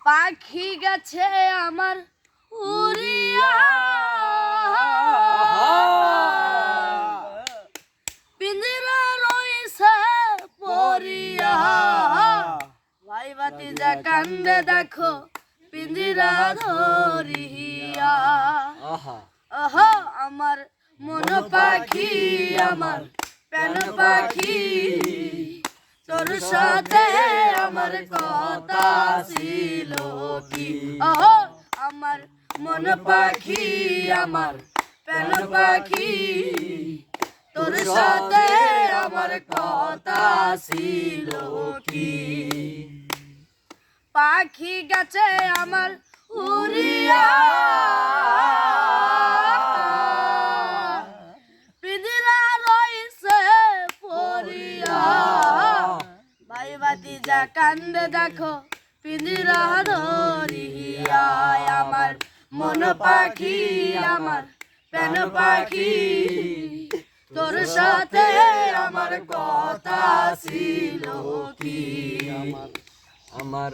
পাখি গেছে আমার উড়িয়া, পিঞ্জিরা রইছে পরিয়া। ভাই ভাতিজা কান্দে দেখো পিঞ্জিরা ধরিয়া। ওহো আমার মন পাখি, আমার প্রাণ পাখি, তোর সাথে আমার কথা ছিল কি। ওহো আমার মন পাখি, আমার প্রাণ পাখি, তোর সাথে আমার কথা ছিল কি। পাখি গেছে আমার উড়িয়া, পিঞ্জিরা রইছে পরিয়া। ভাই ভাতিজা কান্দে দেখো পিঞ্জিরা ধরিয়া। আমার মন পাখি, আমার প্রাণ পাখি, তোর সাথে আমার কথা ছিল কি। আমার